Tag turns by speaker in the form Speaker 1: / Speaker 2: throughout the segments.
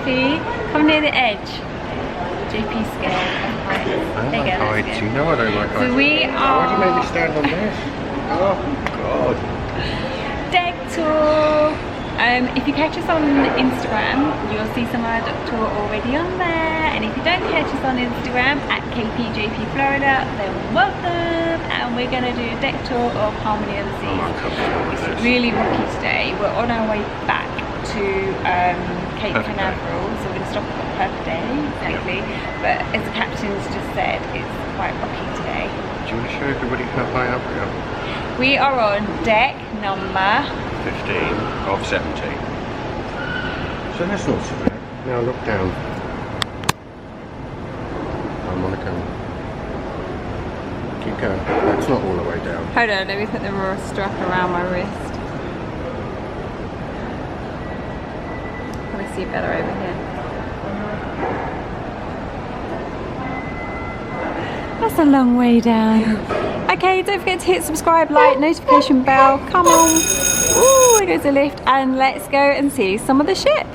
Speaker 1: JP, come near the edge. JP's scared.
Speaker 2: I don't like heights, you know I don't like heights.
Speaker 1: So we are...
Speaker 2: Why do you make me stand on this? Oh God.
Speaker 1: Deck tour. If you catch us on Instagram, you'll see some of our deck tour already on there. And if you don't catch us on Instagram at KPJPflorida, then welcome. And we're going to do a deck tour of Harmony of the Seas. It's really rocky today. We're on our way back to Cape Canaveral, so we're going to stop at Perfect Day, exactly. But as the captain's just said, it's quite rocky today.
Speaker 2: Do you want to show everybody how high up we are?
Speaker 1: We are on deck number
Speaker 2: 15 of 17. So that's not so bad. Now look down. I'm on the camera. Keep going. That's not all the way down.
Speaker 1: Hold on, let me put the raw strap around my wrist. Let me see better over here. That's a long way down. Okay, don't forget to hit subscribe, like, notification bell. Come on. Ooh, there goes the lift. And let's go and see some of the ship.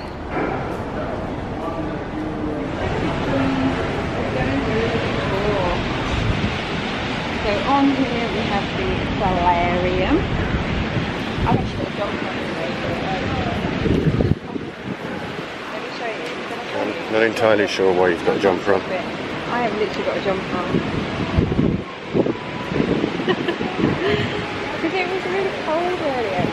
Speaker 1: So on here we have the solarium. I've actually got a jumper on today. Let me show you.
Speaker 2: I'm not entirely sure why you've got a jumper on.
Speaker 1: I have literally got a jumper on. Because it was really cold earlier.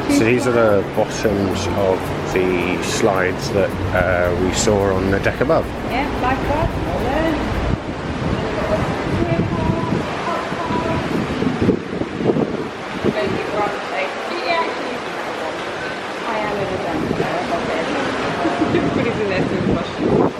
Speaker 2: So these are the bottoms of the slides that we saw on the deck above.
Speaker 1: Yeah, lifeguard. I am in a jumper. Everybody's in there doing questions.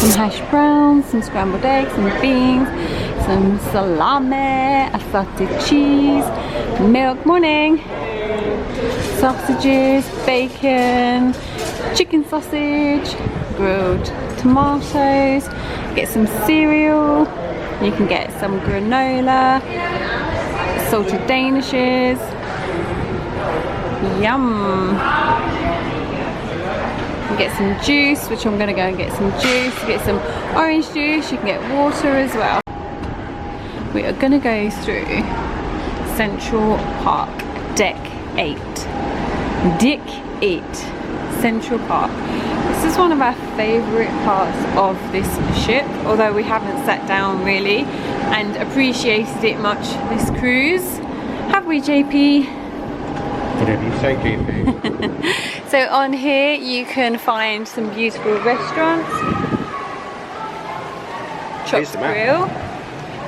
Speaker 1: some hash browns, some scrambled eggs, some beans, some salami, assorted cheese, milk, morning, sausages, bacon, chicken sausage, grilled tomatoes, get some cereal, you can get some granola, salted danishes, yum. You get some juice, which I'm going to go and get some juice, get some orange juice, you can get water as well. We are going to go through Central Park, Deck 8. Deck 8, Central Park. This is one of our favourite parts of this ship, although we haven't sat down really and appreciated it much this cruise. Have we, JP?
Speaker 2: Whatever you say, JP.
Speaker 1: So on here you can find some beautiful restaurants. Chops Grill.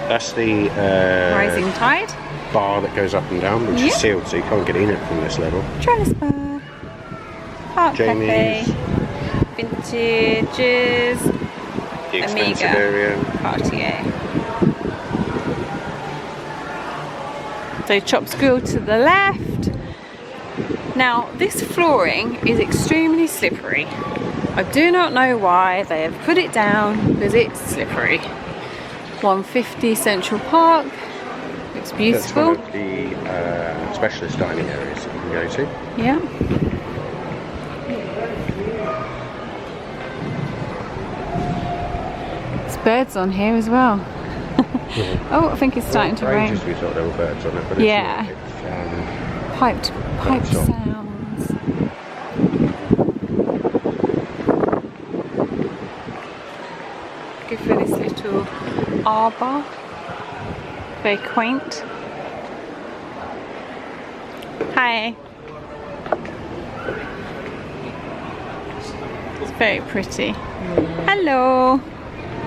Speaker 2: That's the
Speaker 1: Rising Tide.
Speaker 2: bar that goes up and down, which is sealed, so you can't get in it from this level.
Speaker 1: Trellis Bar. Park
Speaker 2: Jamie's.
Speaker 1: Cafe. Vintages.
Speaker 2: The expensive
Speaker 1: Amiga.
Speaker 2: area.
Speaker 1: Cartier. So Chops Grill to the left. Now this flooring is extremely slippery. I do not know why they have put it down, because it's slippery. 150 Central Park. It's beautiful.
Speaker 2: That's one of the specialist dining areas that you can go to.
Speaker 1: Yeah. There's birds on here as well. Oh, I think it's starting to rain.
Speaker 2: We thought there were birds on it, but
Speaker 1: Yeah.
Speaker 2: it's
Speaker 1: Piped
Speaker 2: shop.
Speaker 1: sounds. Go for this little arbour. Very quaint. Hi. It's very pretty. Hello.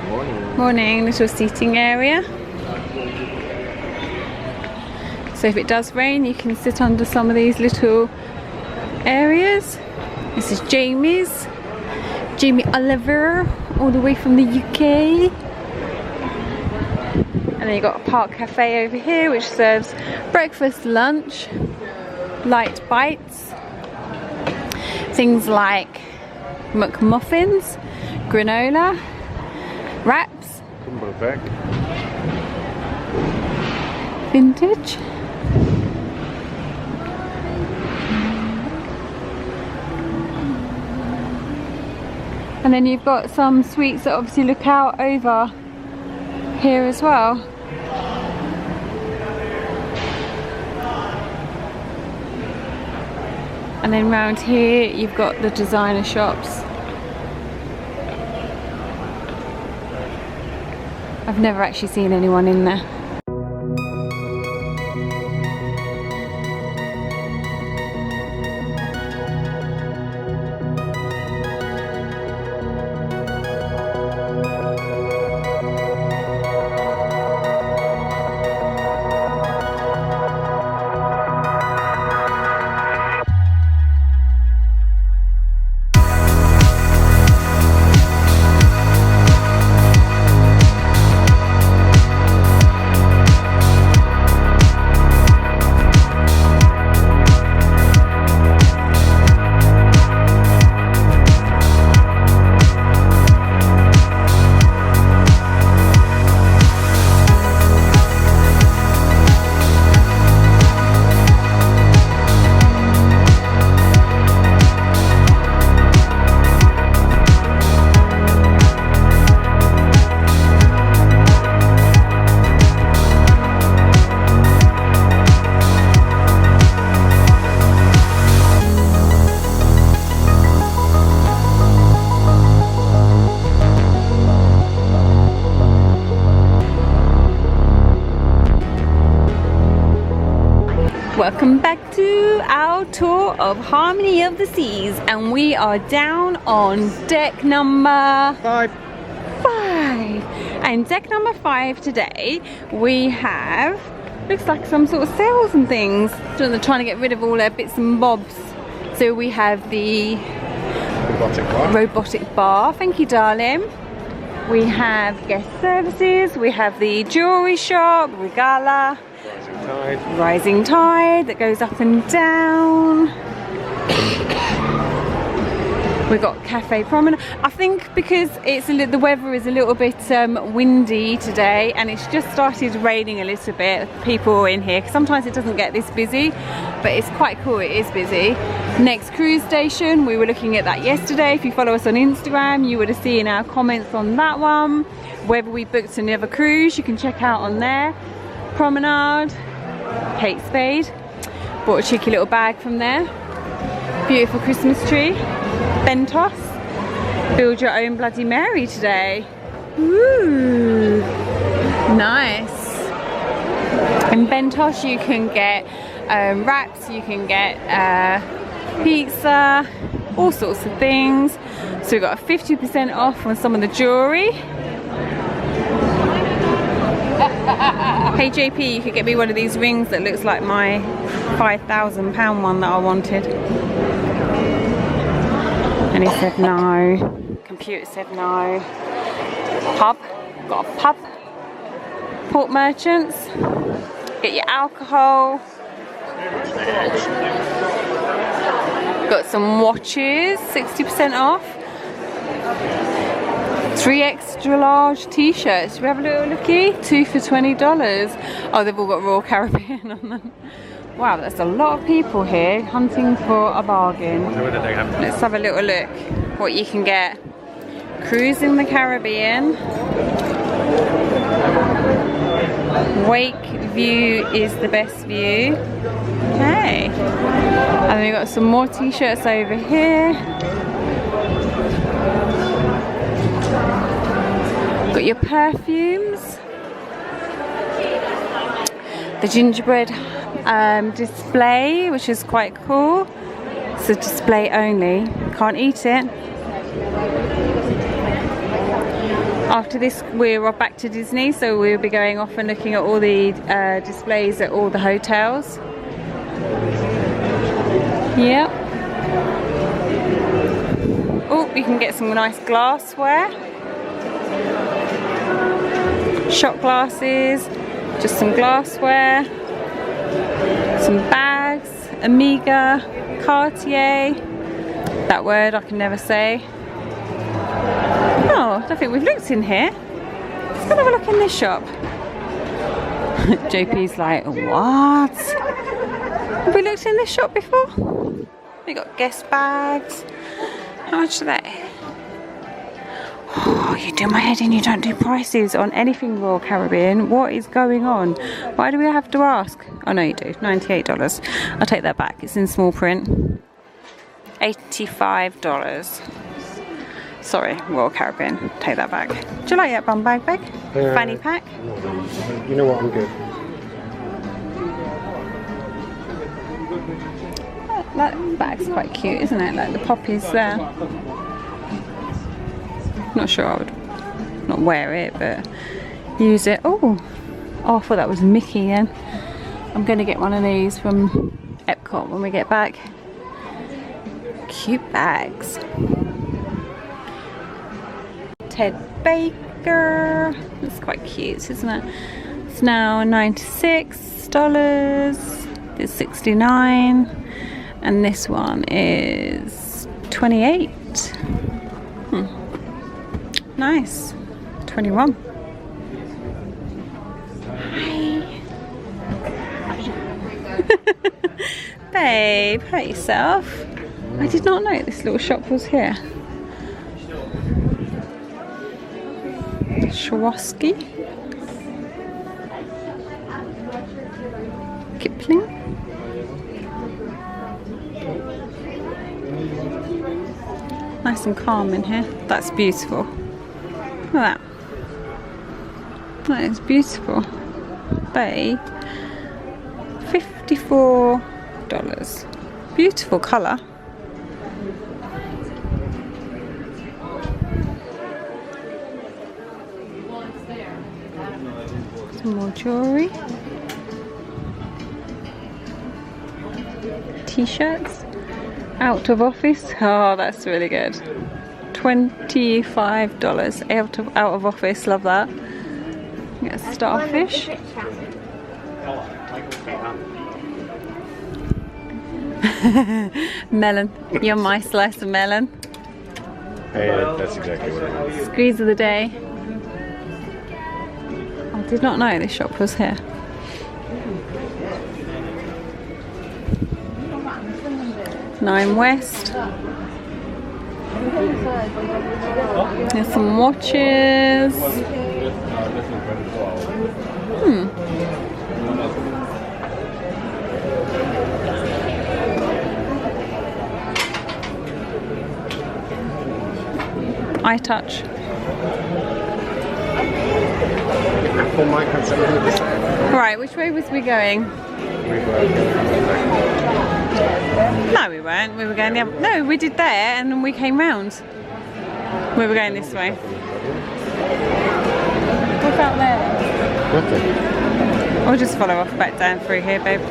Speaker 2: Morning.
Speaker 1: Morning. Little seating area. So if it does rain, you can sit under some of these little areas. This is Jamie's. Jamie Oliver, all the way from the UK. And then you've got a park cafe over here, which serves breakfast, lunch, light bites. Things like McMuffins, granola, wraps, vintage. And then you've got some suites that obviously look out over here as well. And then round here you've got the designer shops. I've never actually seen anyone in there. Welcome back to our tour of Harmony of the Seas, and we are down on deck number 5. And deck number 5 today we have, looks like some sort of sales and things. They're trying to get rid of all their bits and bobs. So we have the robotic bar. Thank you, darling. We have guest services, we have the jewellery shop, Regala, Rising Tide that goes up and down. We've got Cafe Promenade. I think because it's the weather is a little bit windy today, and it's just started raining a little bit. People are in here. Sometimes it doesn't get this busy, but it's quite cool. It is busy. Next cruise station, we were looking at that yesterday. If you follow us on Instagram, you would have seen our comments on that one. Whether we booked another cruise, you can check out on there. Promenade, Kate Spade. Bought a cheeky little bag from there. Beautiful Christmas tree. Bentos, build your own Bloody Mary today. Ooh, nice. In Bentos you can get wraps, you can get pizza, all sorts of things. So we've got a 50% off on some of the jewellery. Hey JP, you could get me one of these rings that looks like my £5,000 one that I wanted. And he said no. Computer said no. Pub. Got a pub. Port Merchants. Get your alcohol. Got some watches. 60% off. 3 extra large t-shirts. We have a little looky. 2 for $20. Oh, they've all got Royal Caribbean on them. Wow, there's a lot of people here hunting for a bargain. Let's have a little look what you can get. Cruising the Caribbean. Wake view is the best view. Okay. And then we've got some more t-shirts over here. Got your perfumes. The gingerbread display, which is quite cool. It's a display only, can't eat it. After this we're off back to Disney, so we'll be going off and looking at all the displays at all the hotels. Yep. Oh, you can get some nice glassware. Shot glasses, just some glassware. Some bags, Amiga, Cartier, that word I can never say. Oh, I don't think we've looked in here. Let's go have a look in this shop. JP's like, what? Have we looked in this shop before? We got guest bags. How much are they? Oh, you do my head in, you don't do prices on anything Royal Caribbean. What is going on? Why do we have to ask? Oh no, you do. $98. I'll take that back. It's in small print. $85. Sorry, Royal Caribbean. Take that back. Do you like that bum bag, Beg? Fanny pack?
Speaker 2: You know what, I'm good.
Speaker 1: That bag's quite cute, isn't it? Like the poppies there. Not sure I would not wear it, but use it. Oh, I thought that was Mickey then. I'm going to get one of these from Epcot when we get back. Cute bags. Ted Baker. That's quite cute, isn't it? It's now $96. It's $69. And this one is $28. Nice. 21. Hi. Babe, hurt yourself. I did not know this little shop was here. Swarovski. Kipling. Nice and calm in here. That's beautiful. Look at that. That is beautiful. Babe. $54. Beautiful colour. Some more jewellery. T-shirts. Out of office. Oh, that's really good. $25 out of office. Love that. Get a starfish. Melon. You're my slice of melon.
Speaker 2: Yeah, that's exactly what it is.
Speaker 1: Squeeze of the day. I did not know this shop was here. Nine West. There's some watches. iTouch.
Speaker 2: Apple might have something to say.
Speaker 1: Right, which way was we going? No, we weren't. We were going the other. No, we did there, and then we came round. We were going this way. What's out there?
Speaker 2: Nothing.
Speaker 1: We'll just follow off back down through here, babe.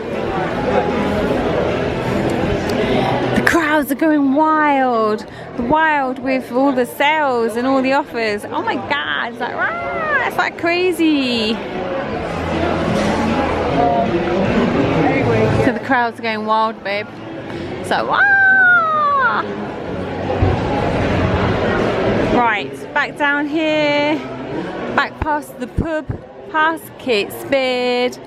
Speaker 1: The crowds are going wild. Wild with all the sales and all the offers. Oh my God! It's like rah, it's like crazy. So the crowds are going wild, babe. So, ah! Right, back down here, back past the pub, past Kate Spade.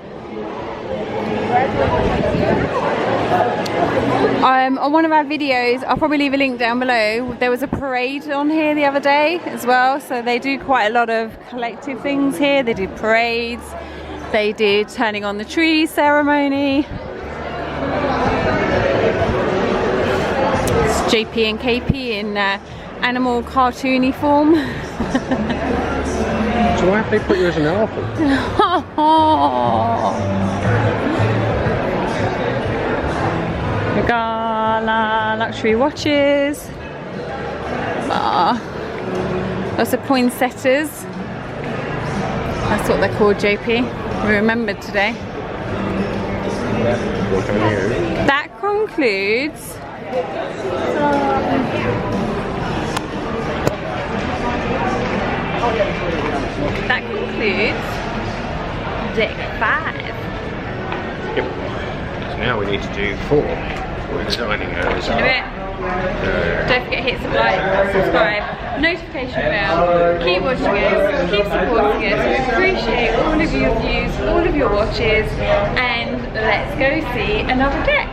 Speaker 1: On one of our videos, I'll probably leave a link down below, there was a parade on here the other day as well. So they do quite a lot of collective things here. They do parades, they did turning on the tree ceremony. It's JP and KP in animal cartoony form.
Speaker 2: So why have they put you as an elephant?
Speaker 1: Gala luxury watches. Lots of poinsettias. That's what they're called, JP. We remembered today. That concludes deck 5.
Speaker 2: Yep. So now we need to do 4. We're designing her as
Speaker 1: Don't forget hit like, subscribe, notification bell, keep watching us, keep supporting us. We appreciate all of your views, all of your watches, and let's go see another deck.